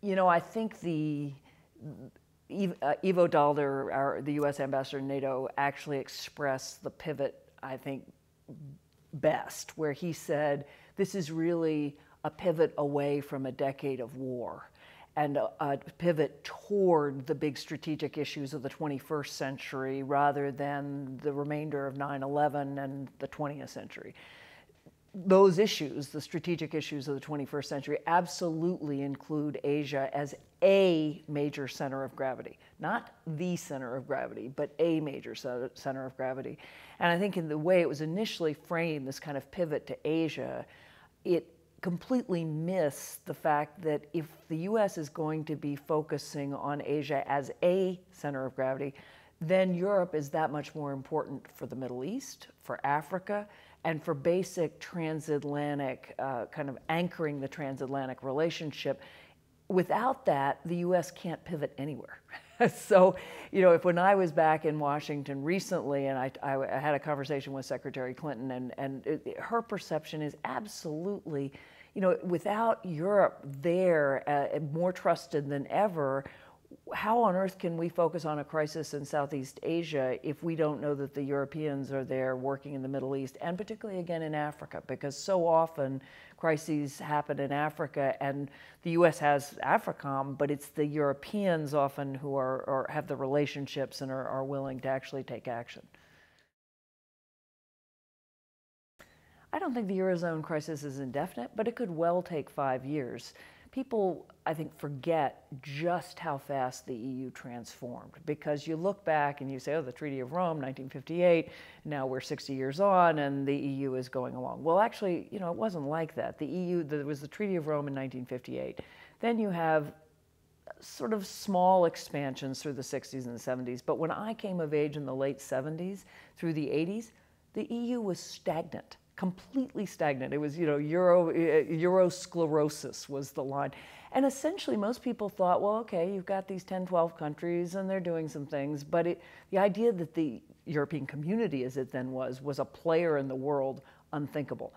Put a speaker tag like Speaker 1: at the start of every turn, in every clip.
Speaker 1: I think Ivo Daalder, the U.S. ambassador in NATO, actually expressed the pivot, I think, best, where he said, this is really a pivot away from a decade of war and a pivot toward the big strategic issues of the 21st century rather than the remainder of 9/11 and the 20th century. Those issues, the strategic issues of the 21st century, absolutely include Asia as a major center of gravity. Not the center of gravity, but a major center of gravity. And I think in the way it was initially framed, this kind of pivot to Asia, it completely missed the fact that if the US is going to be focusing on Asia as a center of gravity, then Europe is that much more important for the Middle East, for Africa, and for basic transatlantic, kind of anchoring the transatlantic relationship. Without that, the US can't pivot anywhere. So, when I was back in Washington recently, and I had a conversation with Secretary Clinton, and her perception is absolutely, without Europe there, more trusted than ever, how on earth can we focus on a crisis in Southeast Asia if we don't know that the Europeans are there working in the Middle East, and particularly again in Africa, because so often crises happen in Africa, and the U.S. has AFRICOM, but it's the Europeans often who have the relationships and are willing to actually take action. I don't think the Eurozone crisis is indefinite, but it could well take 5 years. People, I think, forget just how fast the EU transformed, because you look back and you say, oh, the Treaty of Rome, 1958, now we're 60 years on and the EU is going along. Well, actually, it wasn't like that. The EU, there was the Treaty of Rome in 1958. Then you have sort of small expansions through the 60s and the 70s. But when I came of age in the late 70s through the 80s, the EU was stagnant. Completely stagnant. It was, Eurosclerosis was the line. And essentially most people thought, well, okay, you've got these 10, 12 countries and they're doing some things, but the idea that the European community, as it then was a player in the world, unthinkable.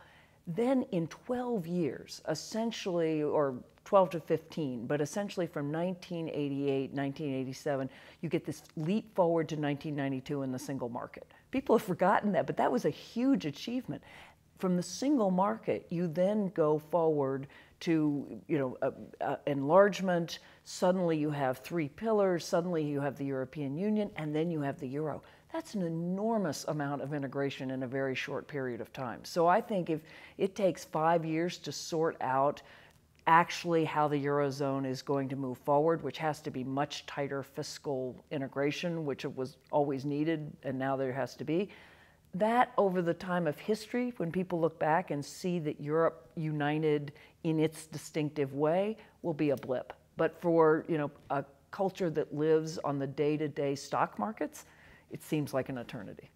Speaker 1: Then in 12 years, essentially, or 12 to 15, but essentially from 1988, 1987, you get this leap forward to 1992 in the single market. People have forgotten that, but that was a huge achievement. From the single market, you then go forward to enlargement. Suddenly you have 3 pillars. Suddenly you have the European Union, and then you have the euro. That's an enormous amount of integration in a very short period of time. So I think if it takes 5 years to sort out actually how the Eurozone is going to move forward, which has to be much tighter fiscal integration, which was always needed, and now there has to be, that over the time of history, when people look back and see that Europe united in its distinctive way, will be a blip. But for a culture that lives on the day-to-day stock markets, it seems like an eternity.